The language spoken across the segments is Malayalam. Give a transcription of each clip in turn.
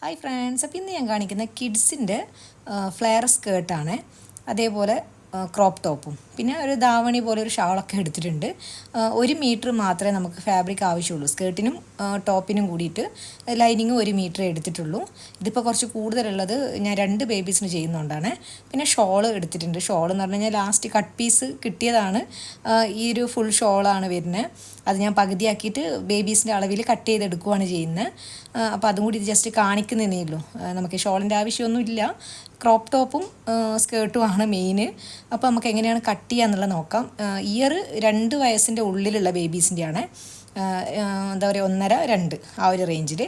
ഹായ് ഫ്രണ്ട്സ്, അപ്പോൾ ഇന്ന് ഞാൻ കാണിക്കുന്ന കിഡ്സിൻ്റെ ഫ്ലെയർ സ്കേർട്ടാണ്. അതേപോലെ ക്രോപ്പ് ടോപ്പും പിന്നെ ഒരു ധാവണി പോലെ ഒരു ഷാളൊക്കെ എടുത്തിട്ടുണ്ട്. 1 മീറ്റർ മാത്രമേ നമുക്ക് ഫാബ്രിക് ആവശ്യമുള്ളൂ. സ്കേർട്ടിനും ടോപ്പിനും കൂടിയിട്ട് ലൈനിങ് 1 മീറ്റർ എടുത്തിട്ടുള്ളൂ. ഇതിപ്പോൾ കുറച്ച് കൂടുതലുള്ളത് ഞാൻ 2 ബേബീസിന് ചെയ്യുന്നതുകൊണ്ടാണ്. പിന്നെ ഷോള് എടുത്തിട്ടുണ്ട്. ഷോൾ എന്ന് പറഞ്ഞു കഴിഞ്ഞാൽ ലാസ്റ്റ് കട്ട് പീസ് കിട്ടിയതാണ്. ഈ ഒരു ഫുൾ ഷോളാണ് വരുന്നത്. അത് ഞാൻ പകുതിയാക്കിയിട്ട് ബേബീസിൻ്റെ അളവിൽ കട്ട് ചെയ്തെടുക്കുകയാണ് ചെയ്യുന്നത്. അപ്പോൾ അതും കൂടി ജസ്റ്റ് കാണിക്കുന്നതേ ഉള്ളൂ. നമുക്ക് ഷോളിൻ്റെ ആവശ്യമൊന്നുമില്ല. ക്രോപ്പ് ടോപ്പും സ്കേർട്ടുമാണ് മെയിൻ. അപ്പോൾ നമുക്ക് എങ്ങനെയാണ് കട്ട് ചെയ്യുക എന്നുള്ളത് നോക്കാം. ഇയർ 2 വയസ്സിൻ്റെ ഉള്ളിലുള്ള ബേബീസിൻ്റെയാണ്. എന്താ പറയുക, 1.5 2 ആ ഒരു റേഞ്ചിൽ.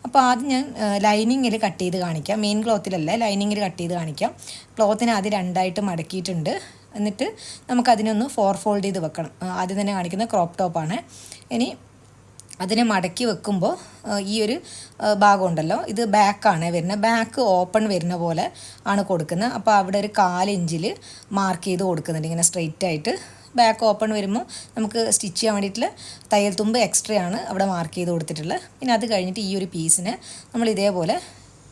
അപ്പോൾ ആദ്യം ഞാൻ ലൈനിങ്ങിൽ കട്ട് ചെയ്ത് കാണിക്കാം. മെയിൻ ക്ലോത്തിലല്ല, ലൈനിങ്ങിൽ കട്ട് ചെയ്ത് കാണിക്കാം. ക്ലോത്തിനെ ആദ്യം 2ആയിട്ട് മടക്കിയിട്ടുണ്ട്. എന്നിട്ട് നമുക്കതിനൊന്ന് 4 ഫോൾഡ് ചെയ്ത് വെക്കണം. ആദ്യം തന്നെ കാണിക്കുന്ന ക്രോപ്പ് ടോപ്പാണ്. ഇനി അതിനെ മടക്കി വെക്കുമ്പോൾ ഈ ഒരു ഭാഗം ഉണ്ടല്ലോ, ഇത് ബാക്കാണ് വരുന്നത്. ബാക്ക് ഓപ്പൺ വരുന്ന പോലെ ആണ് കൊടുക്കുന്നത്. അപ്പോൾ അവിടെ ഒരു 4 ഇഞ്ചിൽ മാർക്ക് ചെയ്ത് കൊടുക്കുന്നുണ്ട്, ഇങ്ങനെ സ്ട്രെയിറ്റ് ആയിട്ട്. ബാക്ക് ഓപ്പൺ വരുമ്പോൾ നമുക്ക് സ്റ്റിച്ച് ചെയ്യാൻ വേണ്ടിയിട്ടുള്ള തയ്യൽ തുമ്പ് എക്സ്ട്രാ ആണ് അവിടെ മാർക്ക് ചെയ്ത് കൊടുത്തിട്ടുള്ളത്. പിന്നെ അത് കഴിഞ്ഞിട്ട് ഈ ഒരു പീസിനെ നമ്മൾ ഇതേപോലെ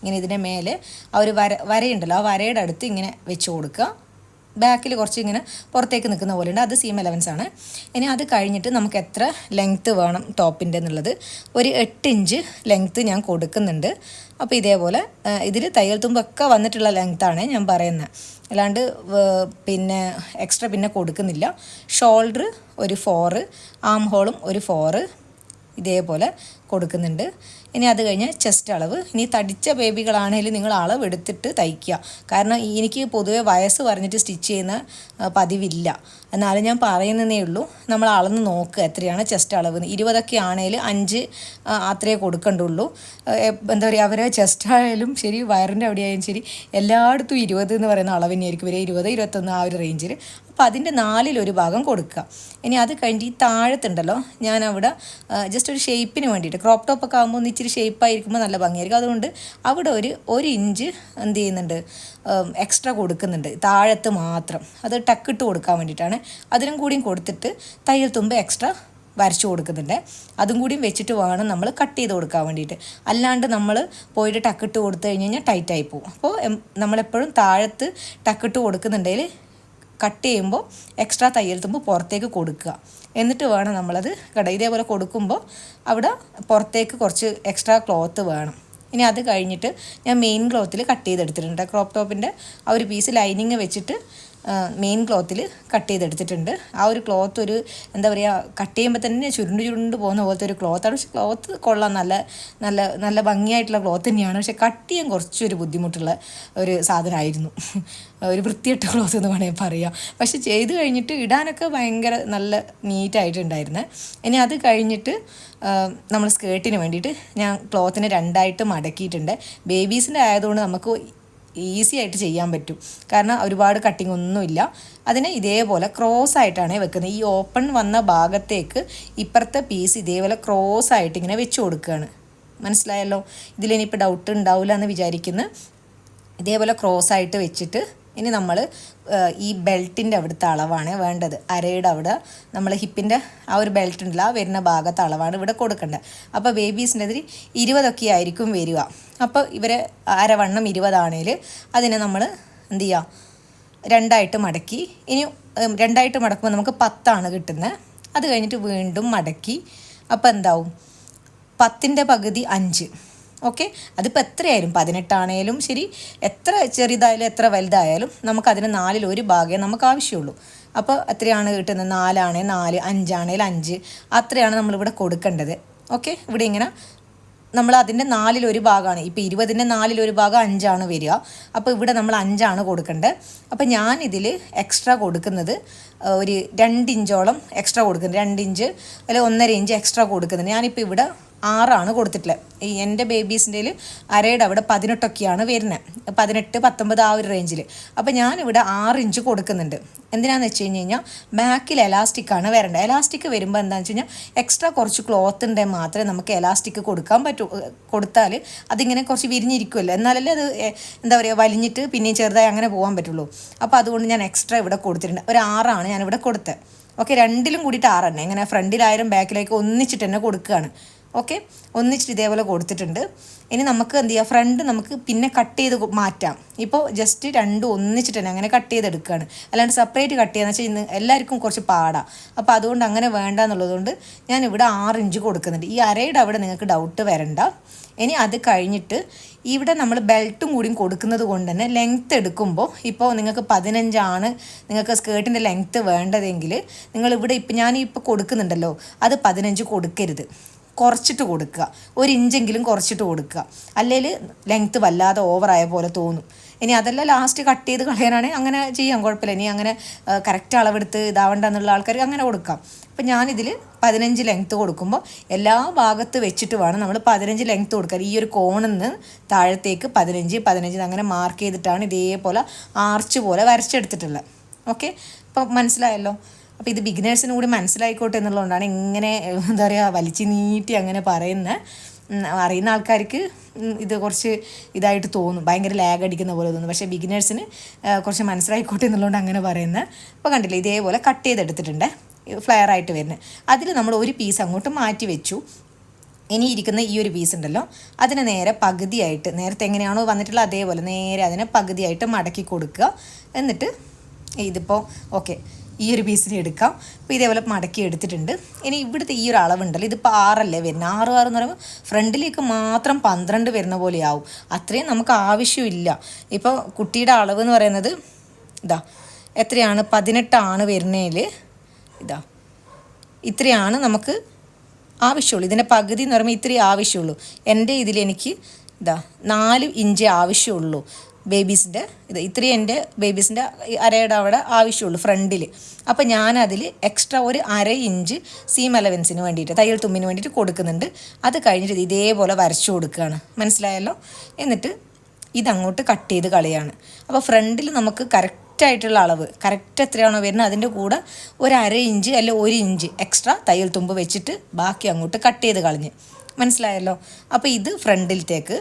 ഇങ്ങനെ ഇതിൻ്റെ മേലെ ആ ഒരു വരയുണ്ടല്ലോ, ആ വരയുടെ അടുത്ത് ഇങ്ങനെ വെച്ച് കൊടുക്കുക. ബാക്കിൽ കുറച്ച് ഇങ്ങനെ പുറത്തേക്ക് നിൽക്കുന്ന പോലെ ഉണ്ട്. അത് സീം 11 ആണ്. ഇനി അത് കഴിഞ്ഞിട്ട് നമുക്ക് എത്ര ലെങ്ത്ത് വേണം ടോപ്പിൻ്റെ എന്നുള്ളത് ഒരു 8 ഇഞ്ച് ലെങ്ത്ത് ഞാൻ കൊടുക്കുന്നുണ്ട്. അപ്പോൾ ഇതേപോലെ ഇതിൽ തയ്യൽ തുമ്പൊക്കെ വന്നിട്ടുള്ള ലെങ്ത്താണ് ഞാൻ പറയുന്നത്, അല്ലാണ്ട് പിന്നെ എക്സ്ട്രാ പിന്നെ കൊടുക്കുന്നില്ല. ഷോൾഡർ ഒരു 4, ആം ഹോളും ഒരു 4 ഇതേപോലെ കൊടുക്കുന്നുണ്ട്. ഇനി അത് കഴിഞ്ഞ് ചെസ്റ്റ് അളവ്. ഇനി തടിച്ച ബേബികളാണെങ്കിലും നിങ്ങൾ അളവ് എടുത്തിട്ട് തയ്ക്കുക. കാരണം എനിക്ക് പൊതുവെ വയസ്സ് പറഞ്ഞിട്ട് സ്റ്റിച്ച് ചെയ്യുന്ന പതിവില്ല. എന്നാലും ഞാൻ പറയുന്നതേ ഉള്ളൂ, നമ്മൾ അളന്ന് നോക്കുക എത്രയാണ് ചെസ്റ്റ് അളവ്. 20 ആണെങ്കിൽ 5 അത്രയേ കൊടുക്കണ്ടുള്ളൂ. എന്താ പറയുക, അവരെ ചെസ്റ്റ് ആയാലും ശരി, വയറിൻ്റെ അവിടെ ആയാലും ശരി, എല്ലായിടത്തും 20 എന്ന് പറയുന്ന അളവ് തന്നെയായിരിക്കും വരിക. 20 21 ആ ഒരു റേഞ്ചിൽ. അപ്പോൾ അതിൻ്റെ 4 ഭാഗം കൊടുക്കുക. ഇനി അത് കഴിഞ്ഞിട്ട് ഈ താഴത്തുണ്ടല്ലോ, ഞാൻ അവിടെ ജസ്റ്റ് ഒരു ഷേപ്പിന് വേണ്ടിയിട്ട്, ക്രോപ്പ് ടോപ്പൊക്കെ ആകുമ്പോൾ ഒന്ന് ഇച്ചിരി ഷേപ്പായിരിക്കുമ്പോൾ നല്ല ഭംഗിയായിരിക്കും. അതുകൊണ്ട് അവിടെ ഒരു ഇഞ്ച് എന്ത് ചെയ്യുന്നുണ്ട്, എക്സ്ട്രാ കൊടുക്കുന്നുണ്ട് താഴത്ത് മാത്രം. അത് ടക്കിട്ട് കൊടുക്കാൻ വേണ്ടിയിട്ടാണ്. അതിനും കൂടിയും കൊടുത്തിട്ട് തയ്യൽ തുമ്പ് എക്സ്ട്രാ വരച്ചു കൊടുക്കുന്നുണ്ട്. അതും കൂടിയും വെച്ചിട്ട് വേണം നമ്മൾ കട്ട് ചെയ്ത് കൊടുക്കാൻ വേണ്ടിയിട്ട്. അല്ലാണ്ട് നമ്മൾ പോയിട്ട് ടക്കിട്ട് കൊടുത്തു കഴിഞ്ഞ് കഴിഞ്ഞാൽ ടൈറ്റായി പോകും. അപ്പോൾ നമ്മളെപ്പോഴും താഴത്ത് ടക്കിട്ട് കൊടുക്കുന്നുണ്ടെങ്കിൽ കട്ട് ചെയ്യുമ്പോൾ എക്സ്ട്രാ തയ്യൽ തുമ്പ് പുറത്തേക്ക് കൊടുക്കുക. എന്നിട്ട് വേണം നമ്മളത് ഇതേപോലെ കൊടുക്കുമ്പോൾ അവിടെ പുറത്തേക്ക് കുറച്ച് എക്സ്ട്രാ ക്ലോത്ത് വേണം. ഇനി അത് കഴിഞ്ഞിട്ട് ഞാൻ മെയിൻ ക്ലോത്തിൽ കട്ട് ചെയ്തെടുത്തിട്ടുണ്ട്. ക്രോപ്പ് ടോപ്പിൻ്റെ ആ ഒരു പീസ് ലൈനിങ് വെച്ചിട്ട് മെയിൻ ക്ലോത്തിൽ കട്ട് ചെയ്തെടുത്തിട്ടുണ്ട്. ആ ഒരു ക്ലോത്ത് ഒരു എന്താ പറയുക, കട്ട് ചെയ്യുമ്പോൾ തന്നെ ചുരുണ്ട് പോകുന്ന പോലത്തെ ഒരു ക്ലോത്താണ്. പക്ഷെ ക്ലോത്ത് കൊള്ളാം, നല്ല നല്ല നല്ല ഭംഗിയായിട്ടുള്ള ക്ലോത്ത് തന്നെയാണ്. പക്ഷെ കട്ട് ചെയ്യാൻ കുറച്ചൊരു ബുദ്ധിമുട്ടുള്ള ഒരു സാധനമായിരുന്നു. ഒരു വൃത്തിയിട്ട ക്ലോത്ത് എന്ന് വേണമെങ്കിൽ പറയാം. പക്ഷെ ചെയ്ത് കഴിഞ്ഞിട്ട് ഇടാനൊക്കെ ഭയങ്കര നല്ല നീറ്റായിട്ടുണ്ടായിരുന്നേ. ഇനി അത് കഴിഞ്ഞിട്ട് നമ്മൾ സ്കേർട്ടിന് വേണ്ടിയിട്ട് ഞാൻ ക്ലോത്തിനെ 2ആയിട്ട് മടക്കിയിട്ടുണ്ട്. ബേബീസിൻ്റെ ആയതുകൊണ്ട് നമുക്ക് ഈസി ആയിട്ട് ചെയ്യാൻ പറ്റും. കാരണം ഒരുപാട് കട്ടിങ് ഒന്നുമില്ല. അതിനെ ഇതേപോലെ ക്രോസ് ആയിട്ടാണ് വെക്കുന്നത്. ഈ ഓപ്പൺ വന്ന ഭാഗത്തേക്ക് ഇപ്പുറത്തെ പീസ് ഇതേപോലെ ക്രോസ് ആയിട്ട് ഇങ്ങനെ വെച്ച് കൊടുക്കുകയാണ്. മനസ്സിലായല്ലോ? ഇതിലിനിപ്പോൾ ഡൗട്ട് ഉണ്ടാവില്ല എന്ന് വിചാരിക്കുന്നു. ഇതേപോലെ ക്രോസ് ആയിട്ട് വെച്ചിട്ട് ഇനി നമ്മൾ ഈ ബെൽറ്റിൻ്റെ അവിടുത്തെ അളവാണ് വേണ്ടത്. അരയുടെ അവിടെ നമ്മൾ ഹിപ്പിൻ്റെ ആ ഒരു ബെൽറ്റ് ഉണ്ടല്ലോ, ആ വരുന്ന ഭാഗത്തെ അളവാണ് ഇവിടെ കൊടുക്കേണ്ടത്. അപ്പോൾ ബേബീസിൻ്റെ അതിൽ 20 ആയിരിക്കും വരിക. അപ്പോൾ ഇവരെ അരവണ്ണം 20 ആണെങ്കിൽ അതിനെ നമ്മൾ എന്ത് ചെയ്യുക, 2ആയിട്ട് മടക്കി. ഇനി 2ആയിട്ട് മടക്കുമ്പോൾ നമുക്ക് 10 കിട്ടുന്നത്. അത് കഴിഞ്ഞിട്ട് വീണ്ടും മടക്കി. അപ്പോൾ എന്താവും, 10ൻ്റെ പകുതി 5. ഓക്കെ, അതിപ്പോൾ എത്രയായാലും 18 ആണെങ്കിലും ശരി, എത്ര ചെറുതായാലും എത്ര വലുതായാലും നമുക്കതിന് 4 ഭാഗമേ നമുക്ക് ആവശ്യമുള്ളൂ. അപ്പോൾ എത്രയാണ് കിട്ടുന്നത്, 4 ആണെങ്കിൽ 4, 5 ആണെങ്കിൽ 5, അത്രയാണ് നമ്മളിവിടെ കൊടുക്കേണ്ടത്. ഓക്കെ, ഇവിടെ ഇങ്ങനെ നമ്മൾ അതിൻ്റെ 4 ഭാഗമാണ്. ഇപ്പോൾ 20ൻ്റെ 4 ഭാഗം 5 വരിക. അപ്പോൾ ഇവിടെ നമ്മൾ 5 കൊടുക്കേണ്ടത്. അപ്പോൾ ഞാനിതിൽ എക്സ്ട്രാ കൊടുക്കുന്നത് ഒരു 2 ഇഞ്ചോളം എക്സ്ട്രാ കൊടുക്കുന്നുണ്ട്. 2 ഇഞ്ച് അല്ലെങ്കിൽ 1.5 ഇഞ്ച് എക്സ്ട്രാ കൊടുക്കുന്നുണ്ട്. ഞാനിപ്പോൾ ഇവിടെ 6 കൊടുത്തിട്ടുള്ളത്. ഈ എൻ്റെ ബേബീസിൻ്റെ അരയുടെ അവിടെ 18 വരുന്നത്. 18 19 ആ ഒരു റേഞ്ചിൽ. അപ്പോൾ ഞാനിവിടെ 6 ഇഞ്ച് കൊടുക്കുന്നുണ്ട്. എന്തിനാന്ന് വെച്ച് കഴിഞ്ഞ് കഴിഞ്ഞാൽ ബാക്കിൽ എലാസ്റ്റിക്കാണ് വരേണ്ടത്. എലാസ്റ്റിക് വരുമ്പോൾ എന്താണെന്ന് വെച്ച് കഴിഞ്ഞാൽ എക്സ്ട്രാ കുറച്ച് ക്ലോത്ത് ഉണ്ടെങ്കിൽ മാത്രമേ നമുക്ക് എലാസ്റ്റിക് കൊടുക്കാൻ പറ്റൂ. കൊടുത്താൽ അതിങ്ങനെ കുറച്ച് വിരിഞ്ഞിരിക്കുമല്ലോ, എന്നാലല്ലേ അത് എന്താ പറയുക, വലിഞ്ഞിട്ട് പിന്നെയും ചെറുതായി അങ്ങനെ പോകാൻ പറ്റുള്ളൂ. അപ്പോൾ അതുകൊണ്ട് ഞാൻ എക്സ്ട്രാ ഇവിടെ കൊടുത്തിട്ടുണ്ട്. ഒരു 6 ഞാനിവിടെ കൊടുത്തത്. ഓക്കെ, 2ലും കൂടിയിട്ട് 6 തന്നെ. ഇങ്ങനെ ഫ്രണ്ടിലായാലും ബാക്കിലേക്ക് ഒന്നിച്ചിട്ട് തന്നെ കൊടുക്കുകയാണ്. ഓക്കെ, ഒന്നിച്ചിട്ട് ഇതേപോലെ കൊടുത്തിട്ടുണ്ട്. ഇനി നമുക്ക് എന്ത് ചെയ്യാം, ഫ്രണ്ട് നമുക്ക് പിന്നെ കട്ട് ചെയ്ത് മാറ്റാം. ഇപ്പോൾ ജസ്റ്റ് രണ്ടും ഒന്നിച്ചിട്ട് തന്നെ അങ്ങനെ കട്ട് ചെയ്തെടുക്കുകയാണ്. അല്ലാണ്ട് സെപ്പറേറ്റ് കട്ട് ചെയ്യാന്ന് വെച്ചാൽ ഇന്ന് എല്ലാവർക്കും കുറച്ച് പാടാണ്. അപ്പോൾ അതുകൊണ്ട് അങ്ങനെ വേണ്ട എന്നുള്ളതുകൊണ്ട് ഞാനിവിടെ 6 ഇഞ്ച് കൊടുക്കുന്നുണ്ട്. ഈ അരയുടെ അവിടെ നിങ്ങൾക്ക് ഡൗട്ട് വരണ്ട. ഇനി അത് കഴിഞ്ഞിട്ട് ഇവിടെ നമ്മൾ ബെൽറ്റും കൂടിയും കൊടുക്കുന്നത് കൊണ്ട് തന്നെ ലെങ്ത്ത് എടുക്കുമ്പോൾ ഇപ്പോൾ നിങ്ങൾക്ക് 15 നിങ്ങൾക്ക് സ്കേർട്ടിൻ്റെ ലെങ്ത്ത് വേണ്ടതെങ്കിൽ നിങ്ങളിവിടെ ഇപ്പം ഞാനിപ്പോൾ കൊടുക്കുന്നുണ്ടല്ലോ, അത് 15 കൊടുക്കരുത്, കുറച്ചിട്ട് കൊടുക്കുക. 1 ഇഞ്ചെങ്കിലും കുറച്ചിട്ട് കൊടുക്കുക. അല്ലെങ്കിൽ ലെങ്ത്ത് വല്ലാതെ ഓവറായ പോലെ തോന്നും. ഇനി അതെല്ലാം ലാസ്റ്റ് കട്ട് ചെയ്ത് കളയാനാണെങ്കിൽ അങ്ങനെ ചെയ്യാം, കുഴപ്പമില്ല. ഇനി അങ്ങനെ കറക്റ്റ് അളവെടുത്ത് ഇതാവണ്ട എന്നുള്ള ആൾക്കാർക്ക് അങ്ങനെ കൊടുക്കാം. അപ്പം ഞാനിതിൽ 15 ലെങ്ത്ത് കൊടുക്കുമ്പോൾ എല്ലാ ഭാഗത്ത് വെച്ചിട്ട് വേണം നമ്മൾ 15 ലെങ്ത്ത് കൊടുക്കാൻ. ഈ ഒരു കോണിൽ നിന്ന് താഴത്തേക്ക് 15 അങ്ങനെ മാർക്ക് ചെയ്തിട്ടാണ് ഇതേപോലെ ആർച്ച് പോലെ വരച്ചെടുത്തിട്ടുള്ളത്. ഓക്കെ, അപ്പോൾ മനസ്സിലായല്ലോ. അപ്പോൾ ഇത് ബിഗിനേഴ്സിനും കൂടി മനസ്സിലായിക്കോട്ടെ എന്നുള്ളതുകൊണ്ടാണ് ഇങ്ങനെ എന്താ പറയുക വലിച്ചു നീട്ടി അങ്ങനെ പറയുന്നത്. അറിയുന്ന ആൾക്കാർക്ക് ഇത് കുറച്ച് ഇതായിട്ട് തോന്നും, ഭയങ്കര ലാഗ് അടിക്കുന്ന പോലെ തോന്നും. പക്ഷേ ബിഗിനേഴ്സിന് കുറച്ച് മനസ്സിലായിക്കോട്ടെ എന്നുള്ളതുകൊണ്ട് അങ്ങനെ പറയുന്നത്. അപ്പോൾ കണ്ടില്ലേ, ഇതേപോലെ കട്ട് ചെയ്തെടുത്തിട്ടുണ്ട്, ഫ്ലെയർ ആയിട്ട് വരുന്നത്. അതിൽ നമ്മൾ ഒരു പീസ് അങ്ങോട്ട് മാറ്റി വെച്ചു. ഇനി ഇരിക്കുന്ന ഈ ഒരു പീസ് ഉണ്ടല്ലോ, അതിനെ നേരെ പകുതിയായിട്ട്, നേരത്തെ എങ്ങനെയാണോ വന്നിട്ടുള്ളത് അതേപോലെ നേരെ അതിനെ പകുതിയായിട്ട് മടക്കി കൊടുക്കുക. എന്നിട്ട് ഇതിപ്പോൾ ഓക്കെ, ഈ ഒരു പീസിനെ എടുക്കാം. അപ്പോൾ ഇതേപോലെ മടക്കി എടുത്തിട്ടുണ്ട്. ഇനി ഇവിടുത്തെ ഈ ഒരു അളവുണ്ടല്ലോ, ഇതിപ്പോൾ 6 അല്ലേ വരുന്നത്. 6 എന്ന് പറയുമ്പോൾ ഫ്രണ്ടിലേക്ക് മാത്രം 12 വരുന്ന പോലെയാവും. അത്രയും നമുക്ക് ആവശ്യമില്ല. ഇപ്പോൾ കുട്ടിയുടെ അളവ് എന്ന് പറയുന്നത് ഇതാ എത്രയാണ്, 18 വരുന്നതിൽ ഇതാ ഇത്രയാണ് നമുക്ക് ആവശ്യമുള്ളൂ. ഇതിൻ്റെ പകുതി എന്ന് പറയുമ്പോൾ ഇത്രയും ആവശ്യമുള്ളൂ. എൻ്റെ ഇതിലെനിക്ക് ഇതാ 4 ഇഞ്ച് ആവശ്യമുള്ളൂ. ബേബീസിൻ്റെ ഇത്രയും എൻ്റെ ബേബീസിൻ്റെ അരയുടെ അവിടെ ആവശ്യമുള്ളൂ ഫ്രണ്ടിൽ. അപ്പോൾ ഞാനതിൽ എക്സ്ട്രാ ഒരു 1/2 ഇഞ്ച് സീം അലവൻസിന് വേണ്ടിയിട്ട്, തയ്യൽ തുമ്പിന് വേണ്ടിയിട്ട് കൊടുക്കുന്നുണ്ട്. അത് കഴിഞ്ഞിട്ട് ഇതേപോലെ വരച്ചു കൊടുക്കുകയാണ്, മനസ്സിലായല്ലോ. എന്നിട്ട് ഇതങ്ങോട്ട് കട്ട് ചെയ്ത് കളയാണ്. അപ്പോൾ ഫ്രണ്ടിൽ നമുക്ക് കറക്റ്റായിട്ടുള്ള അളവ്, കറക്റ്റ് എത്രയാണോ വരുന്നത് അതിൻ്റെ കൂടെ ഒരു 1/2 ഇഞ്ച് അല്ലെങ്കിൽ 1 ഇഞ്ച് എക്സ്ട്രാ തയ്യൽ തുമ്പ് വെച്ചിട്ട് ബാക്കി അങ്ങോട്ട് കട്ട് ചെയ്ത് കളഞ്ഞ്, മനസ്സിലായല്ലോ. അപ്പോൾ ഇത് ഫ്രണ്ടിലത്തേക്ക്,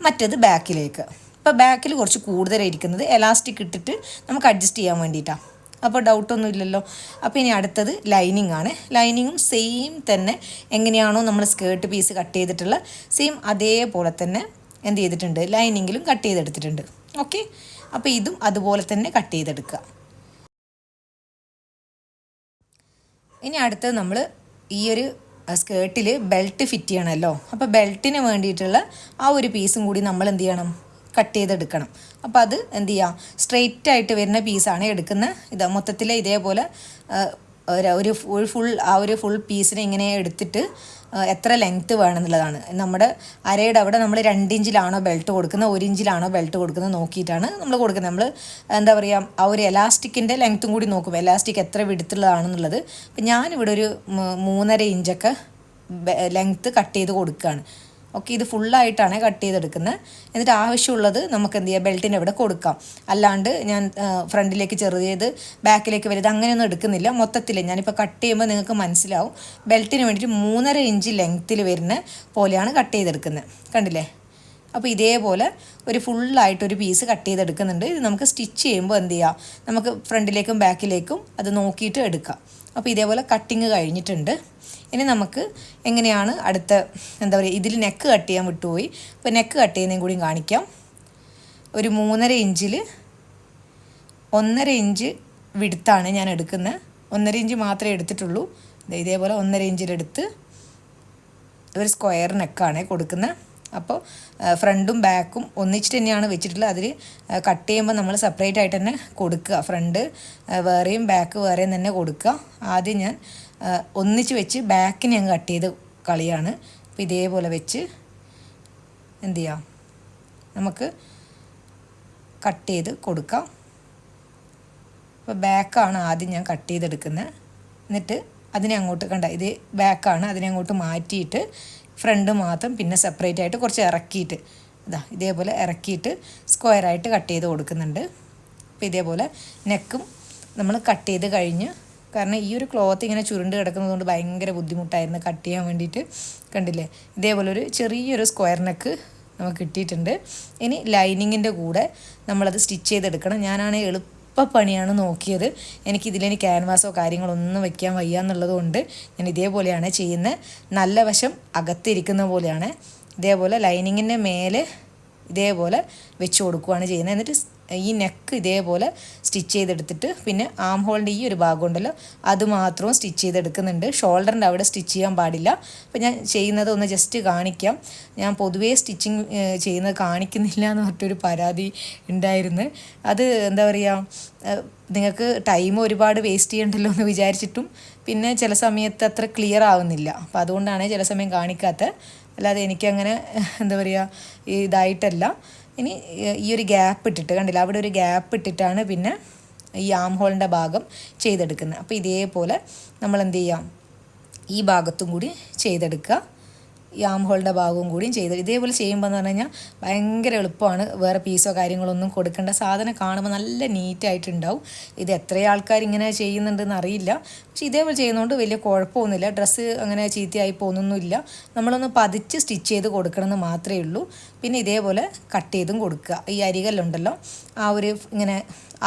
മറ്റേത് ബാക്കിലേക്ക്. ഇപ്പോൾ ബാക്കിൽ കുറച്ച് കൂടുതലായിരിക്കുന്നത് എലാസ്റ്റിക് ഇട്ടിട്ട് നമുക്ക് അഡ്ജസ്റ്റ് ചെയ്യാൻ വേണ്ടിയിട്ടാണ്. അപ്പോൾ ഡൗട്ടൊന്നും ഇല്ലല്ലോ. അപ്പോൾ ഇനി അടുത്തത് ലൈനിങ് ആണ്. ലൈനിങ്ങും സെയിം തന്നെ എങ്ങനെയാണോ നമ്മൾ സ്കേർട്ട് പീസ് കട്ട് ചെയ്തിട്ടുള്ള സെയിം അതേപോലെ തന്നെ എന്ത് ചെയ്തിട്ടുണ്ട്, ലൈനിങ്ങിലും കട്ട് ചെയ്തെടുത്തിട്ടുണ്ട്. ഓക്കെ, അപ്പോൾ ഇതും അതുപോലെ തന്നെ കട്ട് ചെയ്തെടുക്കുക. ഇനി അടുത്തത് നമ്മൾ ഈ ഒരു സ്കേർട്ടിൽ ബെൽറ്റ് ഫിറ്റ് ചെയ്യണമല്ലോ. അപ്പോൾ ബെൽറ്റിന് വേണ്ടിയിട്ടുള്ള ആ ഒരു പീസും കൂടി നമ്മൾ എന്ത് ചെയ്യണം, കട്ട് ചെയ്തെടുക്കണം. അപ്പോൾ അത് എന്ത് ചെയ്യുക, സ്ട്രെയിറ്റ് ആയിട്ട് വരുന്ന പീസാണ് എടുക്കുന്നത്. ഇത് മൊത്തത്തിൽ ഇതേപോലെ ഒരു ഫുൾ പീസിനെ ഇങ്ങനെ എടുത്തിട്ട് എത്ര ലെങ്ത്ത് വേണമെന്നുള്ളതാണ്. നമ്മുടെ അരയുടെ അവിടെ നമ്മൾ 2 ഇഞ്ചിലാണോ ബെൽറ്റ് കൊടുക്കുന്നത്, 1 ഇഞ്ചിലാണോ ബെൽറ്റ് കൊടുക്കുന്നത് നോക്കിയിട്ടാണ് നമ്മൾ കൊടുക്കുന്നത്. നമ്മൾ എന്താ പറയുക, ആ ഒരു എലാസ്റ്റിക്കിൻ്റെ ലെങ്ത്തും കൂടി നോക്കും, എലാസ്റ്റിക് എത്ര വിടുത്തുള്ളതാണെന്നുള്ളത്. അപ്പം ഞാനിവിടെ ഒരു 3.5 ഇഞ്ചൊക്കെ ലെങ്ത്ത് കട്ട് ചെയ്ത് കൊടുക്കുകയാണ്. ഓക്കെ, ഇത് ഫുള്ളായിട്ടാണ് കട്ട് ചെയ്തെടുക്കുന്നത്. എന്നിട്ട് ആവശ്യമുള്ളത് നമുക്ക് എന്ത് ചെയ്യാം, ബെൽറ്റിൻ്റെ അവിടെ കൊടുക്കാം. അല്ലാണ്ട് ഞാൻ ഫ്രണ്ടിലേക്ക് ചെറുത് ബാക്കിലേക്ക് വലുത് അങ്ങനെയൊന്നും എടുക്കുന്നില്ല. മൊത്തത്തിൽ ഞാനിപ്പോൾ കട്ട് ചെയ്യുമ്പോൾ നിങ്ങൾക്ക് മനസ്സിലാവും, ബെൽറ്റിന് വേണ്ടിയിട്ട് 3.5 ഇഞ്ച് ലെങ്ത്തിൽ വരുന്ന പോലെയാണ് കട്ട് ചെയ്തെടുക്കുന്നത്. കണ്ടില്ലേ? അപ്പോൾ ഇതേപോലെ ഒരു ഫുള്ളായിട്ടൊരു പീസ് കട്ട് ചെയ്തെടുക്കുന്നുണ്ട്. ഇത് നമുക്ക് സ്റ്റിച്ച് ചെയ്യുമ്പോൾ എന്ത് ചെയ്യാം, നമുക്ക് ഫ്രണ്ടിലേക്കും ബാക്കിലേക്കും അത് നോക്കിയിട്ട് എടുക്കാം. അപ്പോൾ ഇതേപോലെ കട്ടിങ് കഴിഞ്ഞിട്ടുണ്ട്. ഇനി നമുക്ക് എങ്ങനെയാണ് അടുത്ത എന്താ പറയുക, ഇതിൽ നെക്ക് കട്ട് ചെയ്യാൻ വിട്ടുപോയി. അപ്പോൾ നെക്ക് കട്ട് ചെയ്യുന്നതും കൂടി കാണിക്കാം. ഒരു 3.5 ഇഞ്ചിൽ 1.5 ഇഞ്ച് വിടുത്താണ് ഞാൻ എടുക്കുന്നത്. 1.5 ഇഞ്ച് മാത്രമേ എടുത്തിട്ടുള്ളൂ. ഇതേപോലെ 1.5 ഇഞ്ചിലെടുത്ത് ഒരു സ്ക്വയർ നെക്കാണ് കൊടുക്കുന്നത്. അപ്പോൾ ഫ്രണ്ടും ബാക്കും ഒന്നിച്ചിട്ട് തന്നെയാണ് വെച്ചിട്ടുള്ളത്. അതിൽ കട്ട് ചെയ്യുമ്പോൾ നമ്മൾ സെപ്പറേറ്റ് ആയിട്ട് തന്നെ കൊടുക്കുക. ഫ്രണ്ട് വേറെയും ബാക്ക് വേറെയും തന്നെ കൊടുക്കുക. ആദ്യം ഞാൻ ഒന്നിച്ച് വെച്ച് ബാക്കിന് ഞാൻ കട്ട് ചെയ്ത് കളിയാണ്. അപ്പോൾ ഇതേപോലെ വെച്ച് എന്ത് ചെയ്യാം, നമുക്ക് കട്ട് ചെയ്ത് കൊടുക്കാം. അപ്പോൾ ബാക്കാണ് ആദ്യം ഞാൻ കട്ട് ചെയ്തെടുക്കുന്നത്. എന്നിട്ട് അതിനെ അങ്ങോട്ട് കണ്ട, ഇത് ബാക്കാണ്, അതിനെ അങ്ങോട്ട് മാറ്റിയിട്ട് ഫ്രണ്ട് മാത്രം പിന്നെ സെപ്പറേറ്റ് ആയിട്ട് കുറച്ച് ഇറക്കിയിട്ട് ഇതേപോലെ ഇറക്കിയിട്ട് സ്ക്വയറായിട്ട് കട്ട് ചെയ്ത് കൊടുക്കുന്നുണ്ട്. അപ്പോൾ ഇതേപോലെ നെക്കും നമ്മൾ കട്ട് ചെയ്ത് കഴിഞ്ഞ്, കാരണം ഈ ഒരു ക്ലോത്ത് ഇങ്ങനെ ചുരുണ്ട് കിടക്കുന്നതുകൊണ്ട് ഭയങ്കര ബുദ്ധിമുട്ടായിരുന്നു കട്ട് ചെയ്യാൻ വേണ്ടിയിട്ട്. കണ്ടില്ലേ? ഇതേപോലെ ഒരു ചെറിയൊരു സ്ക്വയർ നെക്ക് നമുക്ക് കിട്ടിയിട്ടുണ്ട്. ഇനി ലൈനിങ്ങിൻ്റെ കൂടെ നമ്മളത് സ്റ്റിച്ച് ചെയ്തെടുക്കണം. ഞാനാണെങ്കിൽ എളുപ്പപ്പണിയാണ് നോക്കിയത്. എനിക്കിതിലിനി ക്യാൻവാസോ കാര്യങ്ങളൊന്നും വെക്കാൻ വയ്യ എന്നുള്ളത് കൊണ്ട് ഞാൻ ഇതേപോലെയാണ് ചെയ്യുന്നത്. നല്ല വശം അകത്തിരിക്കുന്ന പോലെയാണ്. ഇതേപോലെ ലൈനിങ്ങിൻ്റെ മേലെ ഇതേപോലെ വെച്ച് കൊടുക്കുകയാണ് ചെയ്യുന്നത്. എന്നിട്ട് ഈ നെക്ക് ഇതേപോലെ സ്റ്റിച്ച് ചെയ്തെടുത്തിട്ട് പിന്നെ ആം ഹോളിൻ്റെ ഈ ഒരു ഭാഗം ഉണ്ടല്ലോ അത് മാത്രവും സ്റ്റിച്ച് ചെയ്തെടുക്കുന്നുണ്ട്. ഷോൾഡറിൻ്റെ അവിടെ സ്റ്റിച്ച് ചെയ്യാൻ പാടില്ല. അപ്പോൾ ഞാൻ ചെയ്യുന്നത് ഒന്ന് ജസ്റ്റ് കാണിക്കാം. ഞാൻ പൊതുവേ സ്റ്റിച്ചിങ് ചെയ്യുന്നത് കാണിക്കുന്നില്ല എന്ന് പറഞ്ഞിട്ടൊരു പരാതി ഉണ്ടായിരുന്നു. അത് എന്താ പറയുക, നിങ്ങൾക്ക് ടൈം ഒരുപാട് വേസ്റ്റ് ചെയ്യണ്ടല്ലോ എന്ന് വിചാരിച്ചിട്ടും പിന്നെ ചില സമയത്ത് അത്ര ക്ലിയർ ആവുന്നില്ല. അപ്പോൾ അതുകൊണ്ടാണ് ചില സമയം കാണിക്കാത്തത്. അല്ലാതെ എനിക്കങ്ങനെ എന്താ പറയുക ഇതായിട്ടല്ല. ഇനി ഈ ഒരു ഗ്യാപ്പ് ഇട്ടിട്ട് കണ്ടില്ല, അവിടെ ഒരു ഗ്യാപ്പ് ഇട്ടിട്ടാണ് പിന്നെ ഈ ആം ഹോളിൻ്റെ ഭാഗം ചെയ്തെടുക്കുന്നത്. അപ്പോൾ ഇതേപോലെ നമ്മൾ എന്ത് ചെയ്യാം, ഈ ഭാഗത്തും കൂടി ചെയ്തെടുക്കുക. ഈ ആം ഹോളിൻ്റെ ഭാഗവും കൂടിയും ചെയ്ത് ഇതേപോലെ ചെയ്യുമ്പോൾ എന്ന് പറഞ്ഞു കഴിഞ്ഞാൽ ഭയങ്കര എളുപ്പമാണ്. വേറെ പീസോ കാര്യങ്ങളൊന്നും കൊടുക്കേണ്ട. സാധനം കാണുമ്പോൾ നല്ല നീറ്റായിട്ടുണ്ടാവും. ഇത് എത്ര ആൾക്കാർ ഇങ്ങനെ ചെയ്യുന്നുണ്ടെന്ന് അറിയില്ല. പക്ഷെ ഇതേപോലെ ചെയ്യുന്നതുകൊണ്ട് വലിയ കുഴപ്പമൊന്നുമില്ല. ഡ്രസ്സ് അങ്ങനെ ചീത്തയായി പോകുന്നൊന്നുമില്ല. നമ്മളൊന്ന് പതിച്ച് സ്റ്റിച്ച് ചെയ്ത് കൊടുക്കണമെന്ന് മാത്രമേ ഉള്ളൂ. പിന്നെ ഇതേപോലെ കട്ട് ചെയ്തും കൊടുക്കുക. ഈ അരികല്ലുണ്ടല്ലോ ആ ഒരു ഇങ്ങനെ